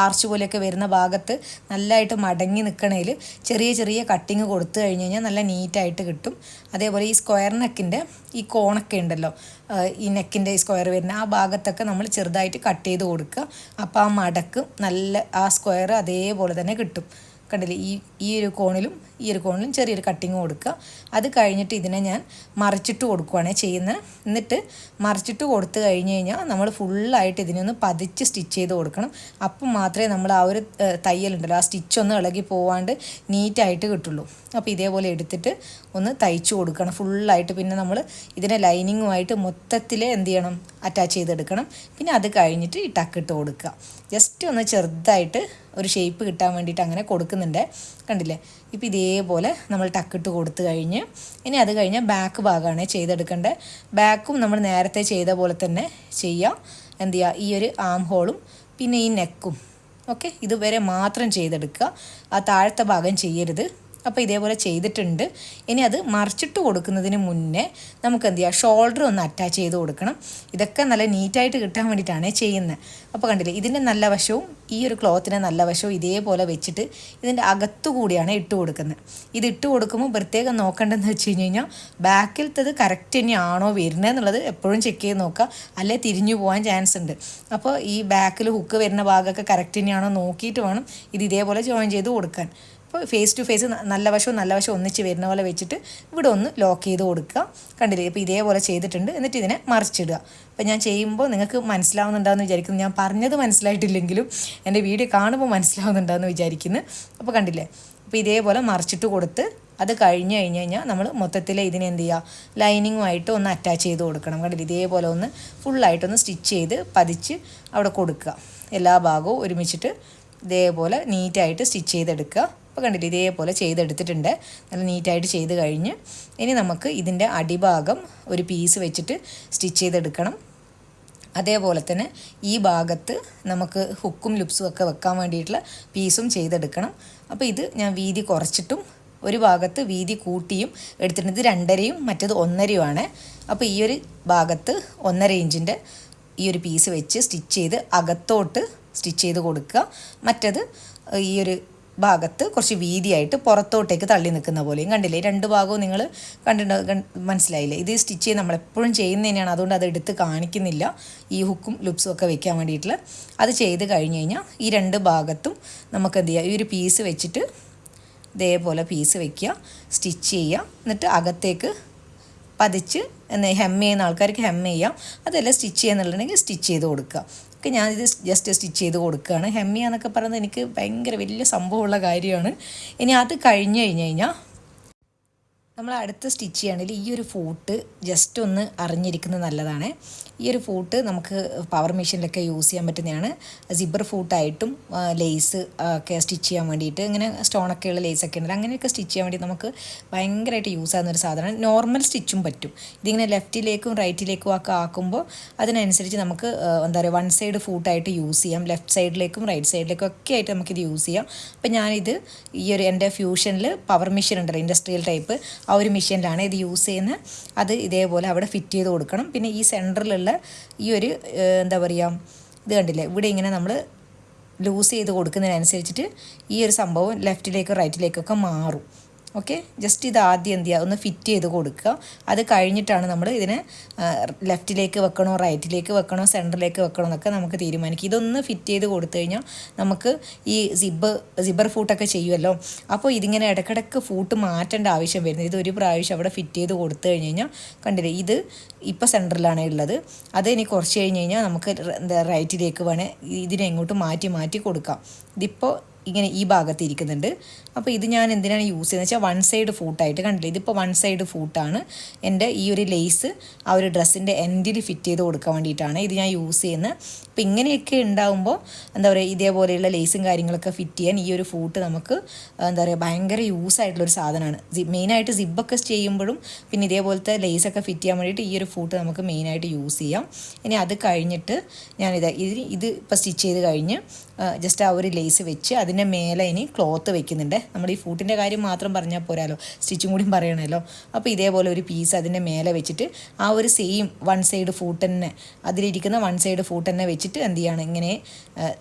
ആർച്ച് പോലെയൊക്കെ വരുന്ന ഭാഗത്ത് നല്ലതായിട്ട് മടങ്ങി നിൽക്കണേൽ ചെറിയ ചെറിയ കട്ടിങ് കൊടുത്തു കഴിഞ്ഞ് കഴിഞ്ഞാൽ നല്ല നീറ്റായിട്ട് കിട്ടും. അതേപോലെ ഈ സ്ക്വയർ നെക്കിൻ്റെ ഈ കോണൊക്കെ ഉണ്ടല്ലോ, ഈ നെക്കിൻ്റെ ഈ സ്ക്വയർ വരുന്ന ആ ഭാഗത്തൊക്കെ നമ്മൾ ചെറുതായിട്ട് കട്ട് ചെയ്ത് കൊടുക്കുക. അപ്പോൾ ആ മടക്ക് നല്ല ആ സ്ക്വയർ അതേപോലെ തന്നെ കിട്ടും. കണ്ടില്ലേ, ഈ ഒരു കോണിലും ഈ ഒരു കോണിലും ചെറിയൊരു കട്ടിങ് കൊടുക്കുക. അത് കഴിഞ്ഞിട്ട് ഇതിനെ ഞാൻ മറിച്ചിട്ട് കൊടുക്കുകയാണ് ചെയ്യുന്നത്. എന്നിട്ട് മറിച്ചിട്ട് കൊടുത്തു കഴിഞ്ഞ് കഴിഞ്ഞാൽ നമ്മൾ ഫുള്ളായിട്ട് ഇതിനൊന്ന് പതിച്ച് സ്റ്റിച്ച് ചെയ്ത് കൊടുക്കണം. അപ്പം മാത്രമേ നമ്മൾ ആ ഒരു തയ്യലുണ്ടല്ലോ ആ സ്റ്റിച്ചൊന്നും ഇളകി പോവാണ്ട് നീറ്റായിട്ട് കിട്ടുള്ളൂ. അപ്പോൾ ഇതേപോലെ എടുത്തിട്ട് ഒന്ന് തയ്ച്ചു കൊടുക്കണം ഫുള്ളായിട്ട്. പിന്നെ നമ്മൾ ഇതിനെ ലൈനിങ്ങുമായിട്ട് മൊത്തത്തിൽ എന്ത് ചെയ്യണം, അറ്റാച്ച് ചെയ്തെടുക്കണം. പിന്നെ അത് കഴിഞ്ഞിട്ട് ഈ ടക്കിട്ട് കൊടുക്കുക. ജസ്റ്റ് ഒന്ന് ചെറുതായിട്ട് ഒരു ഷേപ്പ് കിട്ടാൻ വേണ്ടിയിട്ട് അങ്ങനെ കൊടുക്കുന്നുണ്ട്. കണ്ടില്ലേ, ഇപ്പോൾ ഇതേപോലെ നമ്മൾ ടക്കിട്ട് കൊടുത്തു കഴിഞ്ഞ് ഇനി അത് കഴിഞ്ഞ് ബാക്ക് ഭാഗമാണ് ചെയ്തെടുക്കേണ്ടത്. ബാക്കും നമ്മൾ നേരത്തെ ചെയ്ത പോലെ തന്നെ ചെയ്യാം. എന്ത് ചെയ്യുക, ഈ ഒരു ആം ഹോളും പിന്നെ ഈ നെക്കും ഓക്കെ ഇതുവരെ മാത്രം ചെയ്തെടുക്കുക. ആ താഴത്തെ ഭാഗം ചെയ്യരുത്. അപ്പോൾ ഇതേപോലെ ചെയ്തിട്ടുണ്ട്. ഇനി അത് മറിച്ചിട്ട് കൊടുക്കുന്നതിന് മുന്നേ നമുക്ക് എന്ത് ചെയ്യുക, ഷോൾഡർ ഒന്ന് അറ്റാച്ച് ചെയ്ത് കൊടുക്കണം. ഇതൊക്കെ നല്ല നീറ്റായിട്ട് കിട്ടാൻ വേണ്ടിയിട്ടാണ് ചെയ്യുന്നത്. അപ്പോൾ കണ്ടില്ലേ, ഇതിൻ്റെ നല്ല വശവും ഈ ഒരു ക്ലോത്തിൻ്റെ നല്ല വശവും ഇതേപോലെ വെച്ചിട്ട് ഇതിൻ്റെ അകത്തുകൂടിയാണ് ഇട്ട് കൊടുക്കുന്നത്. ഇത് ഇട്ട് കൊടുക്കുമ്പോൾ പ്രത്യേകം നോക്കേണ്ടതെന്ന് വെച്ച് കഴിഞ്ഞാൽ ബാക്കിലത്തത് കറക്റ്റ് തന്നെയാണോ വരുന്നത് എന്നുള്ളത് എപ്പോഴും ചെക്ക് ചെയ്ത് നോക്കുക. അല്ലെ തിരിഞ്ഞു പോകാൻ ചാൻസ് ഉണ്ട്. അപ്പോൾ ഈ ബാക്കിൽ ഹുക്ക് വരുന്ന ഭാഗമൊക്കെ കറക്റ്റ് തന്നെയാണോ നോക്കിയിട്ട് വേണം ഇത് ഇതേപോലെ ജോയിൻ ചെയ്ത് കൊടുക്കാൻ. അപ്പോൾ ഫേസ് ടു ഫേസ് നല്ല വശവും ഒന്നിച്ച് വരുന്ന പോലെ വെച്ചിട്ട് ഇവിടെ ഒന്ന് ലോക്ക് ചെയ്ത് കൊടുക്കുക. കണ്ടില്ലേ, ഇപ്പോൾ ഇതേപോലെ ചെയ്തിട്ടുണ്ട്. എന്നിട്ട് ഇതിനെ മറിച്ചിടുക. അപ്പോൾ ഞാൻ ചെയ്യുമ്പോൾ നിങ്ങൾക്ക് മനസ്സിലാവുന്നുണ്ടാകുമെന്ന് വിചാരിക്കുന്നു. ഞാൻ പറഞ്ഞത് മനസ്സിലായിട്ടില്ലെങ്കിലും എൻ്റെ വീഡിയോ കാണുമ്പോൾ മനസ്സിലാവുന്നുണ്ടാകുമെന്ന് വിചാരിക്കുന്നു. അപ്പോൾ കണ്ടില്ലേ, അപ്പോൾ ഇതേപോലെ മറിച്ചിട്ട് കൊടുത്ത് അത് കഴിഞ്ഞ് കഴിഞ്ഞാൽ നമ്മൾ മൊത്തത്തിൽ ഇതിനെ എന്ത് ചെയ്യുക, ലൈനിങ്ങുമായിട്ട് ഒന്ന് അറ്റാച്ച് ചെയ്ത് കൊടുക്കണം. കണ്ടില്ലേ, ഇതേപോലെ ഒന്ന് ഫുള്ളായിട്ടൊന്ന് സ്റ്റിച്ച് ചെയ്ത് പതിച്ച് അവിടെ കൊടുക്കുക. എല്ലാ ഭാഗവും ഒരുമിച്ചിട്ട് ഇതേപോലെ നീറ്റായിട്ട് സ്റ്റിച്ച് ചെയ്തെടുക്കുക. അപ്പോൾ കണ്ടില്ലേ, ഇതേപോലെ ചെയ്തെടുത്തിട്ടുണ്ട്. നല്ല നീറ്റായിട്ട് ചെയ്ത് കഴിഞ്ഞ് ഇനി നമുക്ക് ഇതിൻ്റെ അടിഭാഗം ഒരു പീസ് വെച്ചിട്ട് സ്റ്റിച്ച് ചെയ്തെടുക്കണം. അതേപോലെ തന്നെ ഈ ഭാഗത്ത് നമുക്ക് ഹുക്കും ലുപ്സും ഒക്കെ വെക്കാൻ വേണ്ടിയിട്ടുള്ള പീസും ചെയ്തെടുക്കണം. അപ്പോൾ ഇത് ഞാൻ വീതി കുറച്ചിട്ടും ഒരു ഭാഗത്ത് വീതി കൂട്ടിയും എടുത്തിട്ടുണ്ട്. ഇത് 2.5 മറ്റേത് 1.5 അപ്പോൾ ഈ ഒരു ഭാഗത്ത് 1.5 ഇഞ്ചിൻ്റെ ഈ ഒരു പീസ് വെച്ച് സ്റ്റിച്ച് ചെയ്ത് അകത്തോട്ട് സ്റ്റിച്ച് ചെയ്ത് കൊടുക്കുക. മറ്റത് ഈ ഒരു ഭാഗത്ത് കുറച്ച് വീതിയായിട്ട് പുറത്തോട്ടേക്ക് തള്ളി നിൽക്കുന്ന പോലെയും. കണ്ടില്ലേ, 2 ഭാഗവും നിങ്ങൾ മനസ്സിലായില്ലേ. ഇത് സ്റ്റിച്ച് ചെയ്ത് നമ്മളെപ്പോഴും ചെയ്യുന്നത് തന്നെയാണ്, അതുകൊണ്ട് അത് എടുത്ത് കാണിക്കുന്നില്ല. ഈ ഹുക്കും ലുപ്സും ഒക്കെ വെക്കാൻ വേണ്ടിയിട്ടുള്ള അത് ചെയ്ത് കഴിഞ്ഞ് കഴിഞ്ഞാൽ ഈ 2 ഭാഗത്തും നമുക്ക് എന്ത് ചെയ്യുക, ഈ ഒരു പീസ് വെച്ചിട്ട് ഇതേപോലെ പീസ് വയ്ക്കുക, സ്റ്റിച്ച് ചെയ്യുക. എന്നിട്ട് അകത്തേക്ക് പതിച്ച് ഹെം ചെയ്യുന്ന ആൾക്കാർക്ക് ഹെം ചെയ്യാം. അതല്ല സ്റ്റിച്ച് ചെയ്യുന്നുണ്ടെങ്കിൽ സ്റ്റിച്ച് ചെയ്ത് കൊടുക്കുക. ഒക്കെ ഞാനിത് ജസ്റ്റ് സ്റ്റിച്ച് ചെയ്ത് കൊടുക്കുകയാണ്. ഹെം ചെയ്യാന്നൊക്കെ പറയുന്നത് എനിക്ക് ഭയങ്കര വലിയ സംഭവമുള്ള കാര്യമാണ്. ഇനി അത് കഴിഞ്ഞ് കഴിഞ്ഞാൽ നമ്മൾ അടുത്ത് സ്റ്റിച്ച് ചെയ്യുകയാണെങ്കിൽ ഈ ഒരു ഫൂട്ട് ജസ്റ്റ് ഒന്ന് അറിഞ്ഞിരിക്കുന്നത് നല്ലതാണ്. ഈ ഒരു ഫൂട്ട് നമുക്ക് പവർ മെഷീനിലൊക്കെ യൂസ് ചെയ്യാൻ പറ്റുന്നതാണ്. സിബ്ബർ ഫൂട്ടായിട്ടും ലേസ് ഒക്കെ സ്റ്റിച്ച് ചെയ്യാൻ വേണ്ടിയിട്ട്, ഇങ്ങനെ സ്റ്റോണൊക്കെയുള്ള ലേസൊക്കെ ഉണ്ടല്ലോ, അങ്ങനെയൊക്കെ സ്റ്റിച്ച് ചെയ്യാൻ വേണ്ടി നമുക്ക് ഭയങ്കരമായിട്ട് യൂസ് ആകുന്നൊരു സാധനമാണ്. നോർമൽ സ്റ്റിച്ചും പറ്റും. ഇതിങ്ങനെ ലെഫ്റ്റിലേക്കും റൈറ്റിലേക്കും ഒക്കെ ആക്കുമ്പോൾ അതിനനുസരിച്ച് നമുക്ക് എന്താ പറയുക, 1 സൈഡ് ഫൂട്ടായിട്ട് യൂസ് ചെയ്യാം. ലെഫ്റ്റ് സൈഡിലേക്കും റൈറ്റ് സൈഡിലേക്കും ഒക്കെ ആയിട്ട് നമുക്കിത് യൂസ് ചെയ്യാം. അപ്പോൾ ഞാനിത് ഈ ഒരു എൻ്റെ ഫ്യൂഷനിൽ പവർ മെഷീൻ ഉണ്ടല്ലോ, ഇൻഡസ്ട്രിയൽ ടൈപ്പ്, ആ ഒരു മെഷീനിലാണ് ഇത് യൂസ് ചെയ്യുന്നത്. അത് ഇതേപോലെ അവിടെ ഫിറ്റ് ചെയ്ത് കൊടുക്കണം. പിന്നെ ഈ സെൻറ്ററിലുള്ള ഈ ഒരു എന്താ പറയുക, ഇത് കണ്ടില്ലേ, ഇവിടെ ഇങ്ങനെ നമ്മൾ ലൂസ് ചെയ്ത് കൊടുക്കുന്നതിനനുസരിച്ചിട്ട് ഈ ഒരു സംഭവം ലെഫ്റ്റിലേക്കും റൈറ്റിലേക്കൊക്കെ മാറും. ഓക്കെ, ജസ്റ്റ് ഇത് ആദ്യം എന്ത് ചെയ്യുക, ഒന്ന് ഫിറ്റ് ചെയ്ത് കൊടുക്കുക. അത് കഴിഞ്ഞിട്ടാണ് നമ്മൾ ഇതിനെ ലെഫ്റ്റിലേക്ക് വെക്കണോ റൈറ്റിലേക്ക് വെക്കണോ സെൻറ്ററിലേക്ക് വെക്കണോ എന്നൊക്കെ നമുക്ക് തീരുമാനിക്കും. ഇതൊന്ന് ഫിറ്റ് ചെയ്ത് കൊടുത്തു കഴിഞ്ഞാൽ നമുക്ക് ഈ സിബർ ഫൂട്ടൊക്കെ ചെയ്യുമല്ലോ, അപ്പോൾ ഇതിങ്ങനെ ഇടയ്ക്കിടയ്ക്ക് ഫൂട്ട് മാറ്റേണ്ട ആവശ്യം വരുന്നത്. ഇതൊരു പ്രാവശ്യം അവിടെ ഫിറ്റ് ചെയ്ത് കൊടുത്തു കഴിഞ്ഞ് കഴിഞ്ഞാൽ കണ്ടില്ലേ, ഇത് ഇപ്പോൾ സെൻറ്ററിലാണ് ഉള്ളത്. അത് ഇനി കുറച്ച് കഴിഞ്ഞ് കഴിഞ്ഞാൽ നമുക്ക് റൈറ്റിലേക്ക് വേണേൽ ഇതിനെ ഇങ്ങോട്ട് മാറ്റി മാറ്റി കൊടുക്കാം. ഇതിപ്പോൾ ഇങ്ങനെ ഈ ഭാഗത്ത് ഇരിക്കുന്നുണ്ട്. അപ്പോൾ ഇത് ഞാൻ എന്തിനാണ് യൂസ് ചെയ്യുന്നത് വെച്ചാൽ വൺ സൈഡ് ഫൂട്ടായിട്ട് കണ്ടില്ലേ, ഇതിപ്പോൾ വൺ സൈഡ് ഫൂട്ടാണ്. എൻ്റെ ഈ ഒരു ലേസ് ആ ഒരു ഡ്രസ്സിൻ്റെ എൻഡിൽ ഫിറ്റ് ചെയ്ത് കൊടുക്കാൻ വേണ്ടിയിട്ടാണ് ഇത് ഞാൻ യൂസ് ചെയ്യുന്നത്. അപ്പോൾ ഇങ്ങനെയൊക്കെ ഉണ്ടാകുമ്പോൾ എന്താ പറയുക, ഇതേപോലെയുള്ള ലേസും കാര്യങ്ങളൊക്കെ ഫിറ്റ് ചെയ്യാൻ ഈ ഒരു ഫൂട്ട് നമുക്ക് എന്താ പറയുക ഭയങ്കര യൂസ് ആയിട്ടുള്ളൊരു സാധനമാണ്. മെയിനായിട്ട് സിബൊക്കെ ചെയ്യുമ്പോഴും പിന്നെ ഇതേപോലത്തെ ലേസൊക്കെ ഫിറ്റ് ചെയ്യാൻ വേണ്ടിയിട്ട് ഈ ഒരു ഫൂട്ട് നമുക്ക് മെയിനായിട്ട് യൂസ് ചെയ്യാം. ഇനി അത് കഴിഞ്ഞിട്ട് ഇത് ഇപ്പോൾ സ്റ്റിച്ച് ചെയ്ത് കഴിഞ്ഞ് ജസ്റ്റ് ആ ഒരു ലേസ് വെച്ച് അതിൻ്റെ മേലെ ഇനി ക്ലോത്ത് വെക്കുന്നുണ്ട്. നമ്മൾ ഈ ഫൂട്ടിൻ്റെ കാര്യം മാത്രം പറഞ്ഞാൽ പോരാലോ, സ്റ്റിച്ചും കൂടി പറയണമല്ലോ. അപ്പോൾ ഇതേപോലെ ഒരു പീസ് അതിൻ്റെ മേലെ വെച്ചിട്ട് ആ ഒരു സെയിം വൺ സൈഡ് ഫൂട്ട് തന്നെ, അതിലിരിക്കുന്ന വൺ സൈഡ് ഫൂട്ട് തന്നെ വെച്ചിട്ട് എന്ത് ചെയ്യാണ്, ഇങ്ങനെ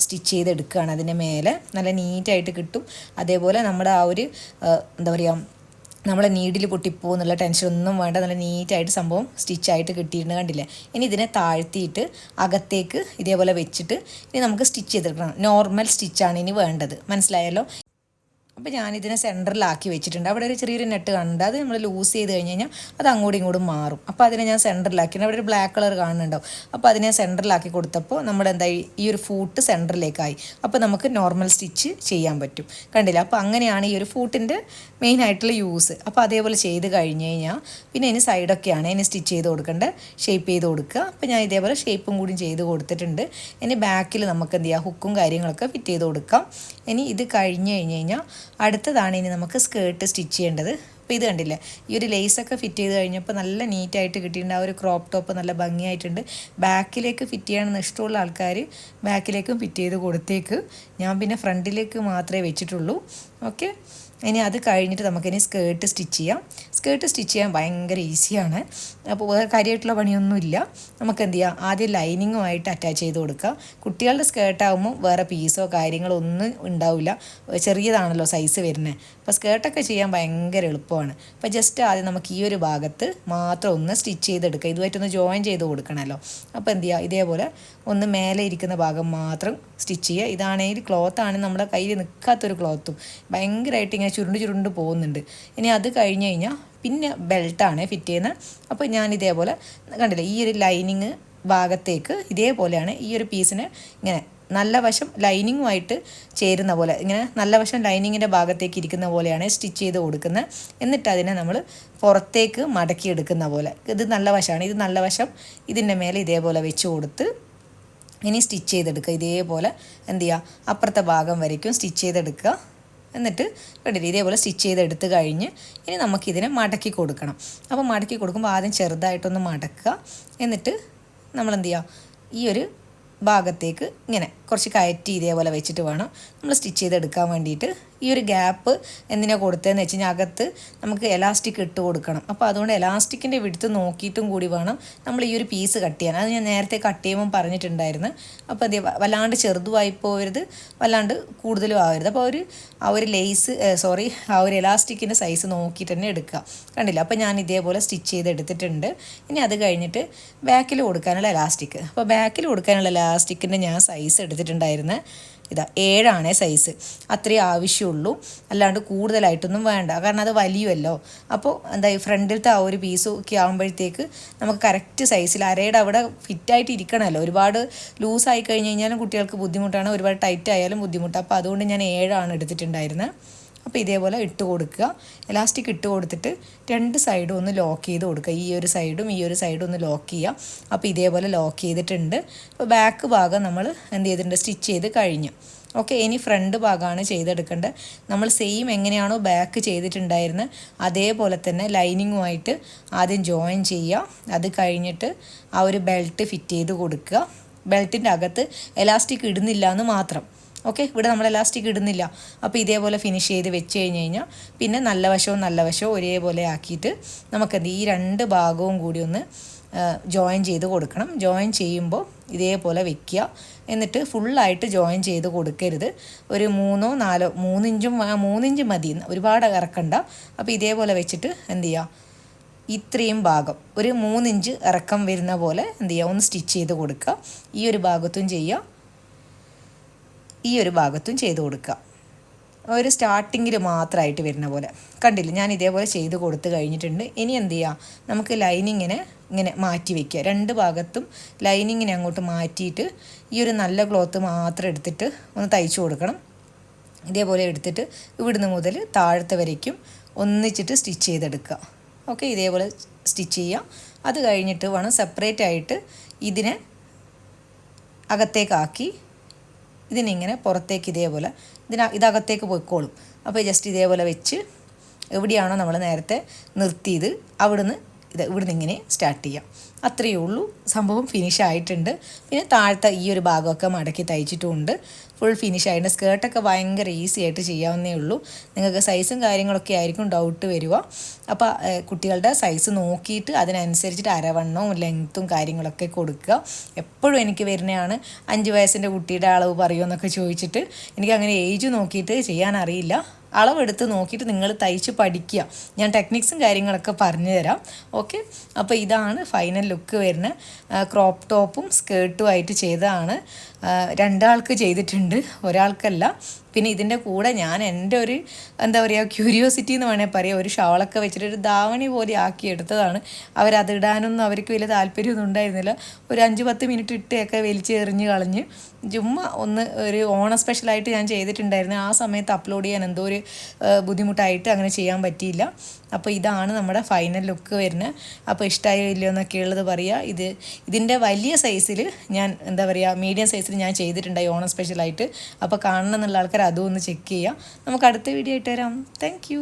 സ്റ്റിച്ച് ചെയ്തെടുക്കുകയാണ്. അതിൻ്റെ മേലെ നല്ല നീറ്റായിട്ട് കിട്ടും. അതേപോലെ നമ്മുടെ ആ ഒരു എന്താ പറയുക, നമ്മളെ നീഡിൽ പൊട്ടിപ്പോകും എന്നുള്ള ടെൻഷനൊന്നും വേണ്ട, നല്ല നീറ്റായിട്ട് സംഭവം സ്റ്റിച്ചായിട്ട് കിട്ടിയിട്ടുണ്ട്. കണ്ടില്ലേ, ഇനി ഇതിനെ താഴ്ത്തിയിട്ട് അകത്തേക്ക് ഇതേപോലെ വെച്ചിട്ട് ഇനി നമുക്ക് സ്റ്റിച്ച് ചെയ്തെടുക്കണം. നോർമൽ സ്റ്റിച്ചാണ് ഇനി വേണ്ടത്, മനസ്സിലായല്ലോ. അപ്പോൾ ഞാനിതിനെ സെൻറ്ററിലാക്കി വെച്ചിട്ടുണ്ട്. അവിടെ ഒരു ചെറിയൊരു നെറ്റ് കാണുന്നുണ്ട്, അത് നമ്മൾ ലൂസ് ചെയ്ത് കഴിഞ്ഞ് കഴിഞ്ഞാൽ അത് അങ്ങോട്ടും ഇങ്ങോട്ടും മാറും. അപ്പോൾ അതിനെ ഞാൻ സെൻറ്ററിലാക്കി, അവിടെ ഒരു ബ്ലാക്ക് കളർ കാണുന്നുണ്ടാവും. അപ്പോൾ അതിനെ സെൻറ്ററിലാക്കി കൊടുത്തപ്പോൾ നമ്മുടെ എന്തായി, ഈ ഒരു ഫൂട്ട് സെൻറ്ററിലേക്കായി. അപ്പോൾ നമുക്ക് നോർമൽ സ്റ്റിച്ച് ചെയ്യാൻ പറ്റും. കണ്ടില്ല, അപ്പോൾ അങ്ങനെയാണ് ഈ ഒരു ഫൂട്ടിൻ്റെ മെയിൻ ആയിട്ടുള്ള യൂസ്. അപ്പോൾ അതേപോലെ ചെയ്ത് കഴിഞ്ഞ് കഴിഞ്ഞാൽ പിന്നെ ഇനി സൈഡൊക്കെയാണ് ഇനി സ്റ്റിച്ച് ചെയ്ത് കൊടുക്കേണ്ടത്, ഷേപ്പ് ചെയ്ത് കൊടുക്കുക. അപ്പോൾ ഞാൻ ഇതേപോലെ ഷേപ്പും കൂടി ചെയ്ത് കൊടുത്തിട്ടുണ്ട്. ഇനി ബാക്കിൽ നമുക്ക് എന്ത് ചെയ്യുക, ഹുക്കും കാര്യങ്ങളൊക്കെ ഫിറ്റ് ചെയ്ത് കൊടുക്കാം. ഇനി ഇത് കഴിഞ്ഞ് കഴിഞ്ഞാൽ അടുത്തതാണ് ഇനി നമുക്ക് സ്കേർട്ട് സ്റ്റിച്ച് ചെയ്യേണ്ടത്. അപ്പോൾ ഇത് കണ്ടില്ലേ, ഈ ഒരു ലേസൊക്കെ ഫിറ്റ് ചെയ്ത് കഴിഞ്ഞപ്പോൾ നല്ല നീറ്റായിട്ട് കിട്ടിയിട്ടുണ്ട്. ആ ഒരു ക്രോപ്പ് ടോപ്പ് നല്ല ഭംഗിയായിട്ടുണ്ട്. ബാക്കിലേക്ക് ഫിറ്റ് ചെയ്യണമെന്ന് ഇഷ്ടമുള്ള ആൾക്കാർ ബാക്കിലേക്കും ഫിറ്റ് ചെയ്ത് കൊടുത്തേക്ക്. ഞാൻ പിന്നെ ഫ്രണ്ടിലേക്ക് മാത്രമേ വെച്ചിട്ടുള്ളൂ. ഓക്കെ, ഇനി അത് കഴിഞ്ഞിട്ട് നമുക്കിനി സ്കേർട്ട് സ്റ്റിച്ച് ചെയ്യാം. സ്കേർട്ട് സ്റ്റിച്ച് ചെയ്യാൻ ഭയങ്കര ഈസിയാണ്. അപ്പോൾ വേറെ കാര്യമായിട്ടുള്ള പണിയൊന്നുമില്ല. നമുക്ക് എന്ത് ചെയ്യാം, ആദ്യം ലൈനിങ്ങുമായിട്ട് അറ്റാച്ച് ചെയ്ത് കൊടുക്കുക. കുട്ടികളുടെ സ്കേർട്ടാകുമ്പോൾ വേറെ പീസോ കാര്യങ്ങളോ ഒന്നും ഉണ്ടാവില്ല, ചെറിയതാണല്ലോ സൈസ് വരുന്നത്. അപ്പോൾ സ്കേർട്ടൊക്കെ ചെയ്യാൻ ഭയങ്കര എളുപ്പമാണ്. അപ്പോൾ ജസ്റ്റ് ആദ്യം നമുക്ക് ഈ ഒരു ഭാഗത്ത് മാത്രം ഒന്ന് സ്റ്റിച്ച് ചെയ്തെടുക്കുക. ഇതുമായിട്ടൊന്ന് ജോയിൻ ചെയ്ത് കൊടുക്കണമല്ലോ. അപ്പോൾ എന്ത് ചെയ്യുക, ഇതേപോലെ ഒന്ന് മേലെ ഇരിക്കുന്ന ഭാഗം മാത്രം സ്റ്റിച്ച് ചെയ്യുക. ഇതാണെങ്കിൽ ക്ലോത്താണ് നമ്മുടെ കയ്യിൽ നിൽക്കാത്തൊരു ക്ലോത്തും, ഭയങ്കരമായിട്ട് ഇങ്ങനെ ചുരുണ്ട് പോകുന്നുണ്ട്. ഇനി അത് കഴിഞ്ഞ് കഴിഞ്ഞാൽ പിന്നെ ബെൽറ്റാണ് ഫിറ്റ് ചെയ്യുന്നത്. അപ്പോൾ ഞാൻ ഇതേപോലെ കണ്ടില്ലേ, ഈ ഒരു ലൈനിങ് ഭാഗത്തേക്ക് ഇതേപോലെയാണ് ഈ ഒരു പീസിന് ഇങ്ങനെ നല്ല വശം ലൈനിങ്ങുമായിട്ട് ചേരുന്ന പോലെ, ഇങ്ങനെ നല്ല വശം ലൈനിങ്ങിൻ്റെ ഭാഗത്തേക്ക് ഇരിക്കുന്ന പോലെയാണ് സ്റ്റിച്ച് ചെയ്ത് കൊടുക്കുന്നത്. എന്നിട്ട് അതിനെ നമ്മൾ പുറത്തേക്ക് മടക്കിയെടുക്കുന്ന പോലെ, ഇത് നല്ല വശമാണ്, ഇത് നല്ല വശം ഇതിൻ്റെ മേലെ ഇതേപോലെ വെച്ച് കൊടുത്ത് ഇനി സ്റ്റിച്ച് ചെയ്തെടുക്കുക. ഇതേപോലെ എന്ത് ചെയ്യുക, അപ്പുറത്തെ ഭാഗം വരയ്ക്കും സ്റ്റിച്ച് ചെയ്തെടുക്കുക. എന്നിട്ട് കണ്ടില്ലേ, ഇതേപോലെ സ്റ്റിച്ച് ചെയ്തെടുത്ത് കഴിഞ്ഞ് ഇനി നമുക്കിതിനെ മടക്കി കൊടുക്കണം. അപ്പോൾ മടക്കി കൊടുക്കുമ്പോൾ ആദ്യം ചെറുതായിട്ടൊന്ന് മടക്കുക. എന്നിട്ട് നമ്മൾ എന്ത് ചെയ്യുക, ഈ ഒരു ഭാഗത്തേക്ക് ഇങ്ങനെ കുറച്ച് കയറ്റി ഇതേപോലെ വെച്ചിട്ട് വേണം നമ്മൾ സ്റ്റിച്ച് ചെയ്തെടുക്കാൻ വേണ്ടിയിട്ട്. ഈ ഒരു ഗ്യാപ്പ് എന്തിനാണ് കൊടുത്തതെന്ന് വെച്ച് കഴിഞ്ഞാൽ അകത്ത് നമുക്ക് എലാസ്റ്റിക് ഇട്ട് കൊടുക്കണം. അപ്പോൾ അതുകൊണ്ട് എലാസ്റ്റിക്കിൻ്റെ വിടുത്ത് നോക്കിയിട്ടും കൂടി വേണം നമ്മൾ ഈ ഒരു പീസ് കട്ട് ചെയ്യാൻ. അത് ഞാൻ നേരത്തെ കട്ട് ചെയ്യുമ്പോൾ പറഞ്ഞിട്ടുണ്ടായിരുന്നു. അപ്പോൾ അത് വല്ലാണ്ട് ചെറുതുമായി പോകരുത്, വല്ലാണ്ട് കൂടുതലും ആവരുത്. അപ്പോൾ ആ ഒരു ലേസ് ആ ഒരു എലാസ്റ്റിക്കിൻ്റെ സൈസ് നോക്കിയിട്ട് തന്നെ എടുക്കുക. കണ്ടില്ല, അപ്പോൾ ഞാൻ ഇതേപോലെ സ്റ്റിച്ച് ചെയ്തെടുത്തിട്ടുണ്ട്. ഇനി അത് കഴിഞ്ഞിട്ട് ബാക്കിൽ കൊടുക്കാനുള്ള എലാസ്റ്റിക്. അപ്പോൾ ബാക്കിൽ കൊടുക്കാനുള്ള എലാസ്റ്റിക്കിൻ്റെ ഞാൻ സൈസ് എടുത്തിട്ടുണ്ടായിരുന്നു. ഇതാ 7 സൈസ്, അത്രേ ആവശ്യമുള്ളൂ, അല്ലാണ്ട് കൂടുതലായിട്ടൊന്നും വേണ്ട. കാരണം അത് വലിയുമല്ലോ. അപ്പോൾ എന്താ ഫ്രണ്ടിലത്തെ ആ ഒരു പീസും ഒക്കെ ആകുമ്പോഴത്തേക്ക് നമുക്ക് കറക്റ്റ് സൈസിൽ അരയുടെ അവിടെ ഫിറ്റായിട്ട് ഇരിക്കണമല്ലോ. ഒരുപാട് ലൂസായി കഴിഞ്ഞ് കഴിഞ്ഞാലും കുട്ടികൾക്ക് ബുദ്ധിമുട്ടാണ്, ഒരുപാട് ടൈറ്റ് ആയാലും ബുദ്ധിമുട്ടാണ്. അപ്പോൾ അതുകൊണ്ട് ഞാൻ 7 എടുത്തിട്ടുണ്ടായിരുന്നത്. അപ്പോൾ ഇതേപോലെ ഇട്ട് കൊടുക്കുക, എലാസ്റ്റിക് ഇട്ട് കൊടുത്തിട്ട് 2 സൈഡും ഒന്ന് ലോക്ക് ചെയ്ത് കൊടുക്കുക. ഈ ഒരു സൈഡും ഈ ഒരു സൈഡും ഒന്ന് ലോക്ക് ചെയ്യുക. അപ്പോൾ ഇതേപോലെ ലോക്ക് ചെയ്തിട്ടുണ്ട്. അപ്പോൾ ബാക്ക് ഭാഗം നമ്മൾ എന്ത് ചെയ്തിട്ടുണ്ട്, സ്റ്റിച്ച് ചെയ്ത് കഴിഞ്ഞു. ഓക്കെ, ഇനി ഫ്രണ്ട് ഭാഗമാണ് ചെയ്തെടുക്കേണ്ടത്. നമ്മൾ സെയിം എങ്ങനെയാണോ ബാക്ക് ചെയ്തിട്ടുണ്ടായിരുന്നത് അതേപോലെ തന്നെ ലൈനിങ്ങുമായിട്ട് ആദ്യം ജോയിൻ ചെയ്യുക. അത് കഴിഞ്ഞിട്ട് ആ ഒരു ബെൽറ്റ് ഫിറ്റ് ചെയ്ത് കൊടുക്കുക. ബെൽറ്റിൻ്റെ അകത്ത് എലാസ്റ്റിക് ഇടുന്നില്ല എന്ന് മാത്രം. ഓക്കെ, ഇവിടെ നമ്മൾ എലാസ്റ്റിക് ഇടുന്നില്ല. അപ്പോൾ ഇതേപോലെ ഫിനിഷ് ചെയ്ത് വെച്ച് കഴിഞ്ഞ് കഴിഞ്ഞാൽ പിന്നെ നല്ല വശവും ഒരേപോലെ ആക്കിയിട്ട് നമുക്കെന്ത് ഈ 2 ഭാഗവും കൂടി ഒന്ന് ജോയിൻ ചെയ്ത് കൊടുക്കണം. ജോയിൻ ചെയ്യുമ്പോൾ ഇതേപോലെ വെക്കുക. എന്നിട്ട് ഫുള്ളായിട്ട് ജോയിൻ ചെയ്ത് കൊടുക്കരുത്. ഒരു 3 ഇഞ്ച് മതി, ഒരുപാട് ഇറക്കണ്ട. അപ്പോൾ ഇതേപോലെ വെച്ചിട്ട് എന്ത് ചെയ്യുക, ഇത്രയും ഭാഗം ഒരു 3 ഇഞ്ച് ഇറക്കം വരുന്ന പോലെ എന്ത് ചെയ്യുക, ഒന്ന് സ്റ്റിച്ച് ചെയ്ത് കൊടുക്കുക. ഈ ഒരു ഭാഗത്തും ചെയ്യുക, ഈ ഒരു ഭാഗത്തും ചെയ്ത് കൊടുക്കുക. ഒരു സ്റ്റാർട്ടിങ്ങിൽ മാത്രമായിട്ട് വരുന്ന പോലെ കണ്ടില്ല. ഞാൻ ഇതേപോലെ ചെയ്ത് കൊടുത്ത് കഴിഞ്ഞിട്ടുണ്ട്. ഇനി എന്ത് ചെയ്യുക, നമുക്ക് ലൈനിങ്ങിനെ ഇങ്ങനെ മാറ്റി വയ്ക്കുക. 2 ഭാഗത്തും ലൈനിങ്ങിനെ അങ്ങോട്ട് മാറ്റിയിട്ട് ഈ ഒരു നല്ല ക്ലോത്ത് മാത്രം എടുത്തിട്ട് ഒന്ന് തയ്ച്ചു കൊടുക്കണം. ഇതേപോലെ എടുത്തിട്ട് ഇവിടുന്ന് മുതൽ താഴത്തെ വരയ്ക്കും ഒന്നിച്ചിട്ട് സ്റ്റിച്ച് ചെയ്തെടുക്കുക. ഓക്കെ, ഇതേപോലെ സ്റ്റിച്ച് ചെയ്യുക. അത് കഴിഞ്ഞിട്ട് വേണം സെപ്പറേറ്റ് ആയിട്ട് ഇതിനെ അകത്തേക്കാക്കി ഇതിനിങ്ങനെ പുറത്തേക്ക് ഇതേപോലെ ഇതകത്തേക്ക് പോയിക്കോളും. അപ്പോൾ ജസ്റ്റ് ഇതേപോലെ വെച്ച് എവിടെയാണോ നമ്മൾ നേരത്തെ നിർത്തിയത് ഇവിടുന്ന് ഇങ്ങനെ സ്റ്റാർട്ട് ചെയ്യാം. അത്രയേ ഉള്ളൂ. സംഭവം ഫിനിഷ് ആയിട്ടുണ്ട്. പിന്നെ താഴത്തെ ഈ ഒരു ഭാഗമൊക്കെ മടക്കി തയ്ച്ചിട്ടുമുണ്ട്. ഫുൾ ഫിനിഷ് ആയിട്ടുണ്ട്. സ്കേർട്ടൊക്കെ ഭയങ്കര ഈസി ആയിട്ട് ചെയ്യാവുന്നേ ഉള്ളൂ. നിങ്ങൾക്ക് സൈസും കാര്യങ്ങളൊക്കെ ആയിരിക്കും ഡൗട്ട് വരിക. അപ്പോൾ കുട്ടികളുടെ സൈസ് നോക്കിയിട്ട് അതിനനുസരിച്ചിട്ട് അരവണ്ണവും ലെങ്ത്തും കാര്യങ്ങളൊക്കെ കൊടുക്കുക. എപ്പോഴും എനിക്ക് വരുന്നതാണ് 5 വയസ്സിൻ്റെ കുട്ടിയുടെ അളവ് പറയുമെന്നൊക്കെ ചോദിച്ചിട്ട്. എനിക്കങ്ങനെ ഏജ് നോക്കിയിട്ട് ചെയ്യാൻ അറിയില്ല. അളവെടുത്ത് നോക്കിയിട്ട് നിങ്ങൾ തയ്ച്ച് പഠിക്കുക. ഞാൻ ടെക്നിക്സും കാര്യങ്ങളൊക്കെ പറഞ്ഞു തരാം. ഓക്കെ, അപ്പോൾ ഇതാണ് ഫൈനൽ ലുക്ക് വരുന്ന ക്രോപ്പ് ടോപ്പും സ്കേർട്ടുമായിട്ട് ചെയ്തതാണ്. 2 ആൾക്ക് ചെയ്തിട്ടുണ്ട്, ഒരാൾക്കല്ല. പിന്നെ ഇതിൻ്റെ കൂടെ ഞാൻ എൻ്റെ ഒരു ക്യൂരിയോസിറ്റി എന്ന് വേണേൽ പറയാം, ഒരു ഷാളൊക്കെ വെച്ചിട്ട് ഒരു ധാവണി പോലെ ആക്കി എടുത്തതാണ്. അവരതിടാനൊന്നും അവർക്ക് വലിയ താല്പര്യമൊന്നും ഉണ്ടായിരുന്നില്ല. ഒരു 5-10 മിനിറ്റ് ഇട്ടൊക്കെ വലിച്ച് എറിഞ്ഞ് കളഞ്ഞ് ചുമ്മാ ഒരു ഓണ സ്പെഷ്യലായിട്ട് ഞാൻ ചെയ്തിട്ടുണ്ടായിരുന്നു. ആ സമയത്ത് അപ്ലോഡ് ചെയ്യാൻ എന്തോ ഒരു ബുദ്ധിമുട്ടായിട്ട് അങ്ങനെ ചെയ്യാൻ പറ്റിയില്ല. അപ്പോൾ ഇതാണ് നമ്മുടെ ഫൈനൽ ലുക്ക് വരുന്നത്. അപ്പോൾ ഇഷ്ടമായോ ഇല്ലയോ എന്നൊക്കെ ഉള്ളത് പറയുക. ഇതിൻ്റെ വലിയ സൈസിൽ ഞാൻ മീഡിയം സൈസിൽ ഞാൻ ചെയ്തിട്ടുണ്ടായി ഓണം സ്പെഷ്യലായിട്ട്. അപ്പോൾ കാണണം എന്നുള്ള ആൾക്കാർ അതും ഒന്ന് ചെക്ക് ചെയ്യുക. നമുക്ക് അടുത്ത വീഡിയോ ആയിട്ട് വരാം. താങ്ക്